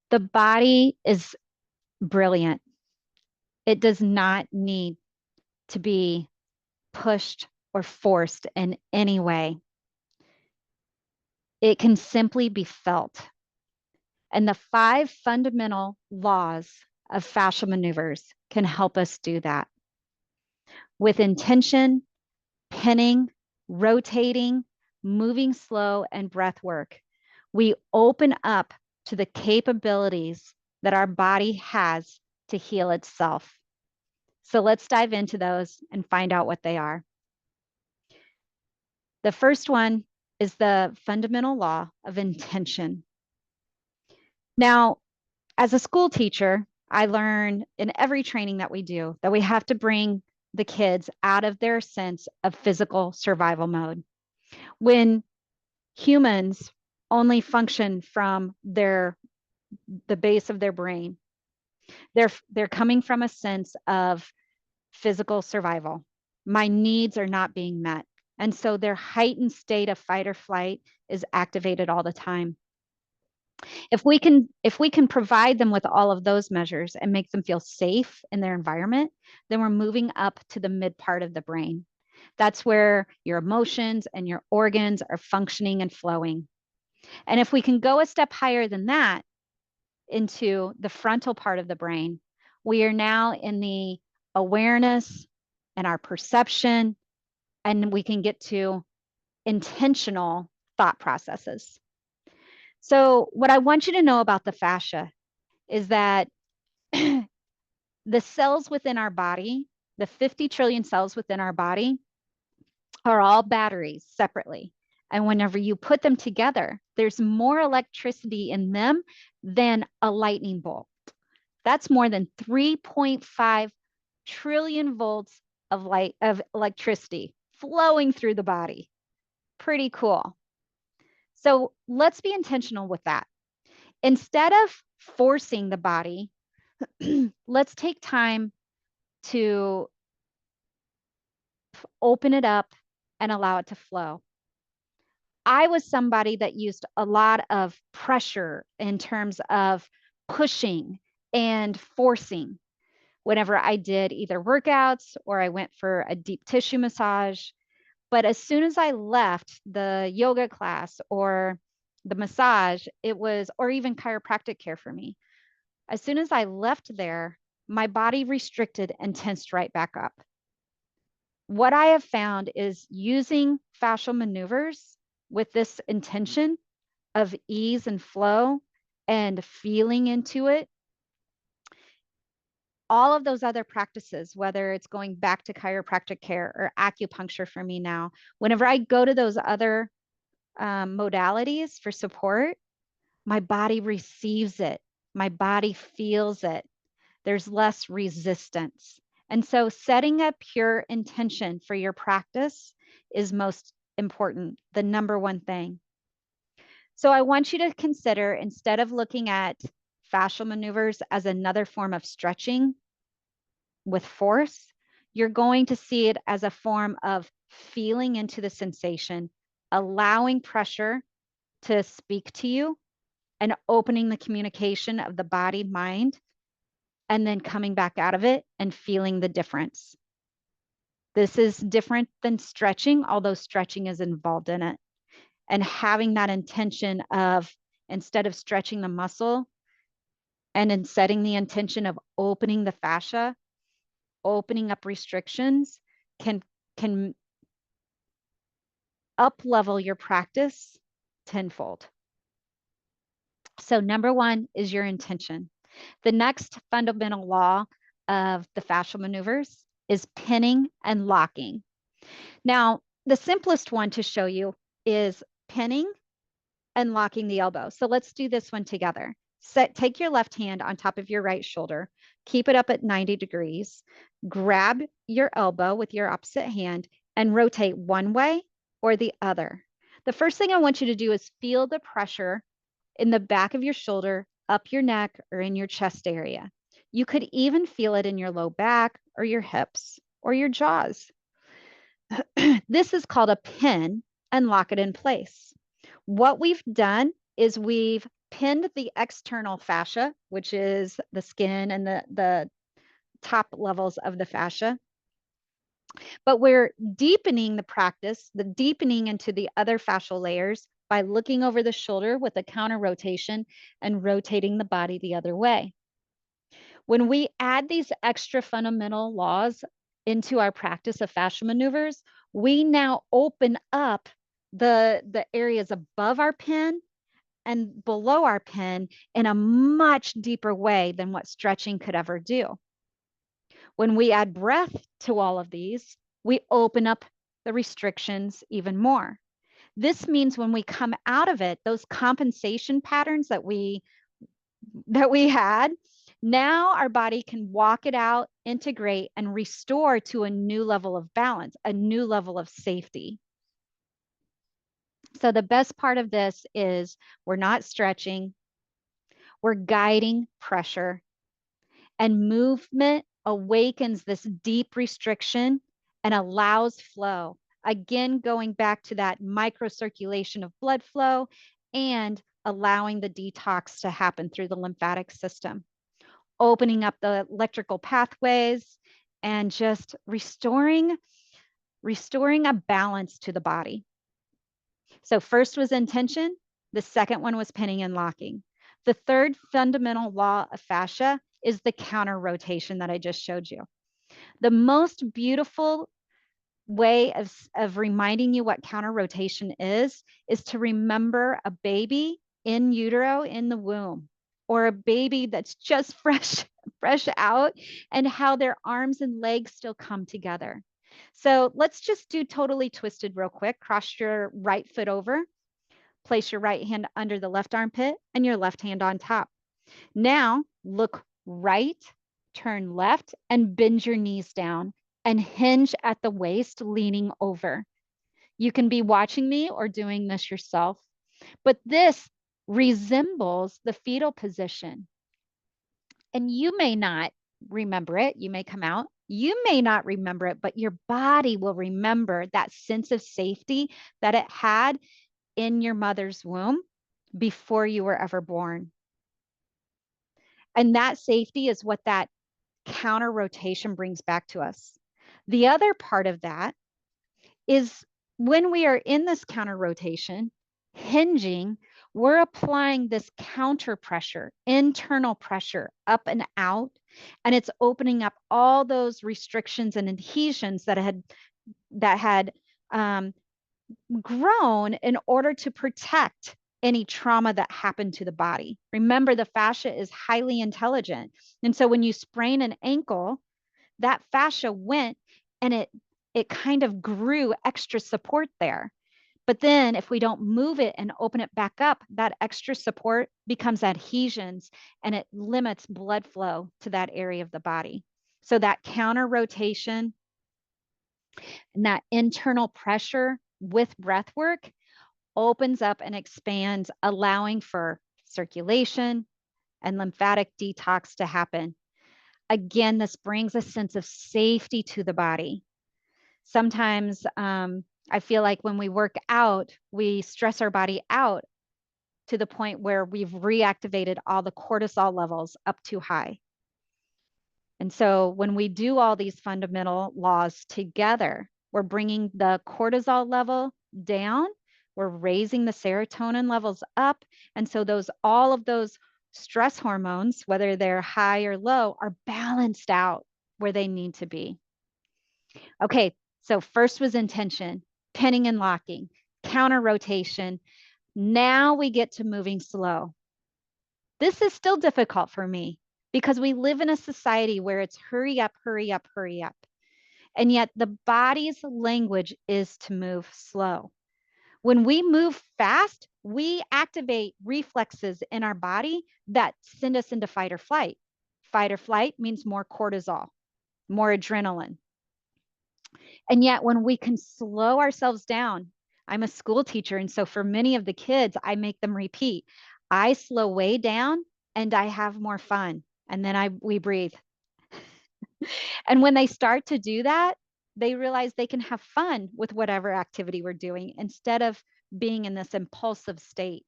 The body is brilliant. It does not need to be pushed or forced in any way. It can simply be felt. And the 5 fundamental laws of fascial maneuvers can help us do that. With intention, pinning, rotating, moving slow, and breath work, we open up to the capabilities that our body has to heal itself. So let's dive into those and find out what they are. The first one is the fundamental law of intention. Now, as a school teacher, I learn in every training that we do that we have to bring the kids out of their sense of physical survival mode. When humans only function from the base of their brain, they're coming from a sense of physical survival. My needs are not being met. And so their heightened state of fight or flight is activated all the time. If we can provide them with all of those measures and make them feel safe in their environment, then we're moving up to the mid part of the brain. That's where your emotions and your organs are functioning and flowing. And if we can go a step higher than that into the frontal part of the brain, we are now in the awareness and our perception, and we can get to intentional thought processes. So, what I want you to know about the fascia is that the cells within our body, the 50 trillion cells within our body, are all batteries separately. And whenever you put them together, there's more electricity in them than a lightning bolt. That's more than 3.5 trillion volts of electricity flowing through the body. Pretty cool. So let's be intentional with that. Instead of forcing the body, let's take time to open it up and allow it to flow. I was somebody that used a lot of pressure in terms of pushing and forcing whenever I did either workouts or I went for a deep tissue massage. But as soon as I left the yoga class or the massage, or even chiropractic care for me, as soon as I left there, my body restricted and tensed right back up. What I have found is using fascial maneuvers with this intention of ease and flow and feeling into it, all of those other practices, whether it's going back to chiropractic care or acupuncture for me now, whenever I go to those other modalities for support, my body receives it. My body feels it. There's less resistance. And so setting a pure intention for your practice is most important, the number one thing. So I want you to consider, instead of looking at fascial maneuvers as another form of stretching with force, you're going to see it as a form of feeling into the sensation, allowing pressure to speak to you, and opening the communication of the body mind, and then coming back out of it and feeling the difference. This is different than stretching, although stretching is involved in it. And having that intention of, instead of stretching the muscle, and in setting the intention of opening the fascia, opening up restrictions, can up level your practice tenfold. So number one is your intention. The next fundamental law of the fascial maneuvers is pinning and locking. Now, the simplest one to show you is pinning and locking the elbow. So let's do this one together. Take your left hand on top of your right shoulder, keep it up at 90 degrees, grab your elbow with your opposite hand and rotate one way or the other. The first thing I want you to do is feel the pressure in the back of your shoulder, up your neck, or in your chest area. You could even feel it in your low back or your hips or your jaws. This is called a pin and lock it in place. What we've done is we've pinned the external fascia, which is the skin and the top levels of the fascia. But we're deepening the practice, the deepening into the other fascial layers by looking over the shoulder with a counter rotation and rotating the body the other way. When we add these extra fundamental laws into our practice of fascial maneuvers, we now open up the areas above our pin and below our pin in a much deeper way than what stretching could ever do. When we add breath to all of these, we open up the restrictions even more. This means when we come out of it, those compensation patterns that we had, now our body can walk it out, integrate, and restore to a new level of balance, a new level of safety. So the best part of this is we're not stretching, we're guiding pressure, and movement awakens this deep restriction and allows flow. Again, going back to that microcirculation of blood flow and allowing the detox to happen through the lymphatic system, opening up the electrical pathways and just restoring a balance to the body. So first was intention. The second one was pinning and locking. The third fundamental law of fascia is the counter rotation that I just showed you. The most beautiful way of reminding you what counter rotation is to remember a baby in utero in the womb, or a baby that's just fresh out, and how their arms and legs still come together. So let's just do totally twisted real quick. Cross your right foot over, place your right hand under the left armpit and your left hand on top. Now look right, turn left, and bend your knees down and hinge at the waist, leaning over. You can be watching me or doing this yourself, but this resembles the fetal position. And you may not remember it. You may come out. You may not remember it, but your body will remember that sense of safety that it had in your mother's womb before you were ever born. And that safety is what that counter rotation brings back to us. The other part of that is when we are in this counter rotation, hinging, we're applying this counter pressure, internal pressure up and out, and it's opening up all those restrictions and adhesions that had grown in order to protect any trauma that happened to the body. Remember, the fascia is highly intelligent. And so when you sprain an ankle, that fascia went and it kind of grew extra support there. But then if we don't move it and open it back up, that extra support becomes adhesions and it limits blood flow to that area of the body. So that counter rotation and that internal pressure with breath work opens up and expands, allowing for circulation and lymphatic detox to happen. Again, this brings a sense of safety to the body. Sometimes I feel like when we work out, we stress our body out to the point where we've reactivated all the cortisol levels up too high. And so when we do all these fundamental laws together, we're bringing the cortisol level down, we're raising the serotonin levels up. And so all of those stress hormones, whether they're high or low, are balanced out where they need to be. Okay, so first was intention, pinning and locking, counter rotation. Now we get to moving slow. This is still difficult for me because we live in a society where it's hurry up, hurry up, hurry up. And yet the body's language is to move slow. When we move fast, we activate reflexes in our body that send us into fight or flight. Fight or flight means more cortisol, more adrenaline. And yet when we can slow ourselves down, I'm a school teacher. And so for many of the kids, I make them repeat, I slow way down and I have more fun. And then we breathe. And when they start to do that, they realize they can have fun with whatever activity we're doing instead of being in this impulsive state.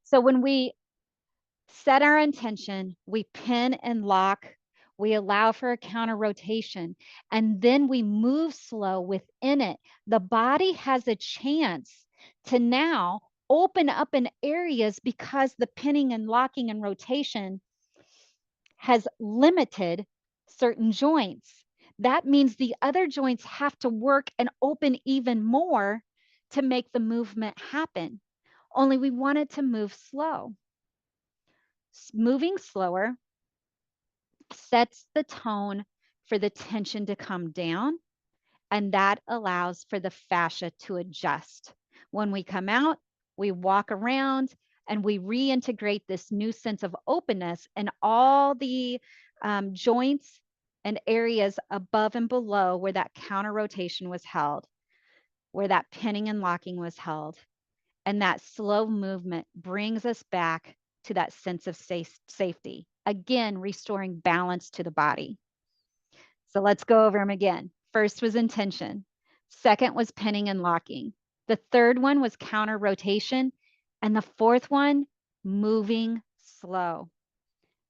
So when we set our intention, we pin and lock, we allow for a counter rotation, and then we move slow within it. The body has a chance to now open up in areas because the pinning and locking and rotation has limited certain joints. That means the other joints have to work and open even more to make the movement happen. Only we want it to move slow. Moving slower sets the tone for the tension to come down, and that allows for the fascia to adjust. When we come out, we walk around and we reintegrate this new sense of openness and all the joints and areas above and below where that counter rotation was held, where that pinning and locking was held. And that slow movement brings us back to that sense of safety. Again, restoring balance to the body. So let's go over them again. First was intention. Second was pinning and locking. The third one was counter rotation. And the fourth one, moving slow.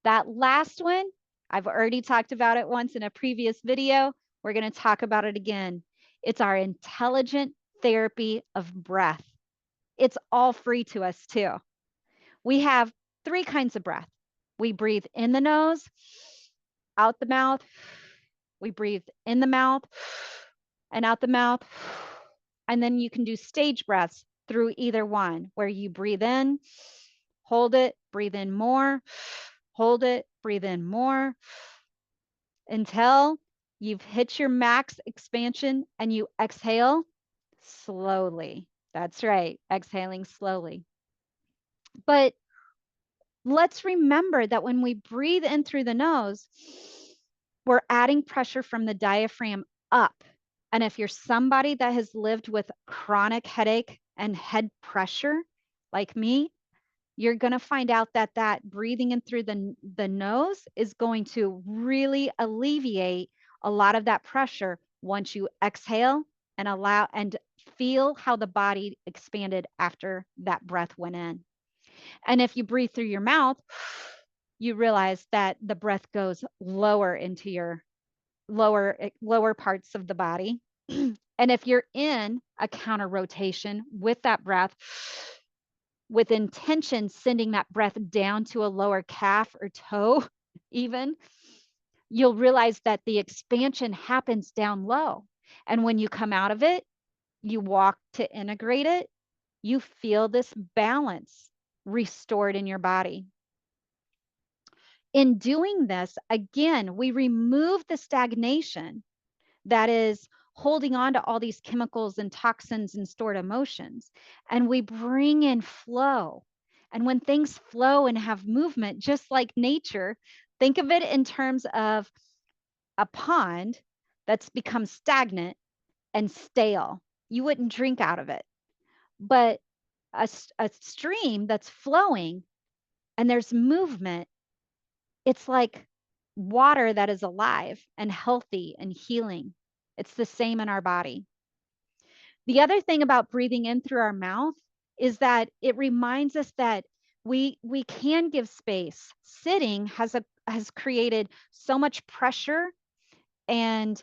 That last one, I've already talked about it once in a previous video. We're going to talk about it again. It's our intelligent therapy of breath. It's all free to us too. We have 3 kinds of breath. We breathe in the nose, out the mouth. We breathe in the mouth and out the mouth. And then you can do stage breaths through either one, where you breathe in, hold it, breathe in more, hold it, breathe in more, until you've hit your max expansion and you exhale slowly. That's right, exhaling slowly. But let's remember that when we breathe in through the nose, we're adding pressure from the diaphragm up. And if you're somebody that has lived with chronic headache and head pressure, like me, you're going to find out that that breathing in through the nose is going to really alleviate a lot of that pressure once you exhale and allow and feel how the body expanded after that breath went in. And if you breathe through your mouth, you realize that the breath goes lower into your lower parts of the body. And if you're in a counter rotation with that breath, with intention, sending that breath down to a lower calf or toe, even, you'll realize that the expansion happens down low. And when you come out of it, you walk to integrate it, you feel this balance restored in your body. In doing this, again, we remove the stagnation that is holding on to all these chemicals and toxins and stored emotions, and we bring in flow. And when things flow and have movement, just like nature, think of it in terms of a pond that's become stagnant and stale. You wouldn't drink out of it. But a stream that's flowing and there's movement, it's like water that is alive and healthy and healing. It's the same in our body. The other thing about breathing in through our mouth is that it reminds us that we can give space. Sitting has created so much pressure and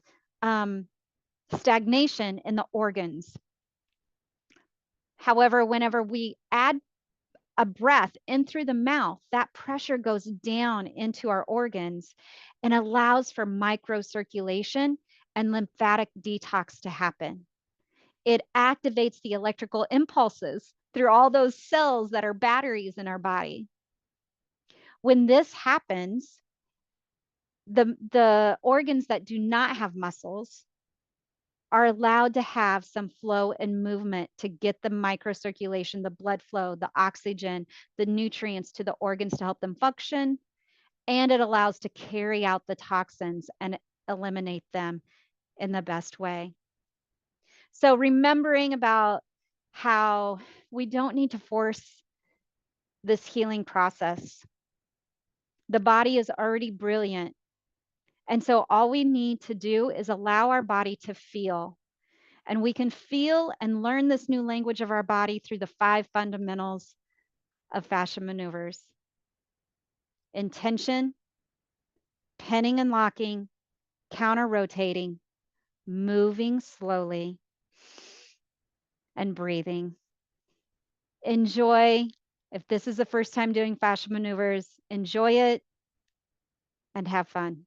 stagnation in the organs. However, whenever we add a breath in through the mouth, that pressure goes down into our organs and allows for microcirculation and lymphatic detox to happen. It activates the electrical impulses through all those cells that are batteries in our body. When this happens, the organs that do not have muscles are allowed to have some flow and movement to get the microcirculation, the blood flow, the oxygen, the nutrients to the organs to help them function. And it allows to carry out the toxins and eliminate them in the best way. So remembering about how we don't need to force this healing process. The body is already brilliant. And so all we need to do is allow our body to feel. And we can feel and learn this new language of our body through the 5 fundamentals of fascia maneuvers. Intention, pinning and locking, counter rotating, moving slowly, and breathing. Enjoy. If this is the first time doing fascia maneuvers, enjoy it and have fun.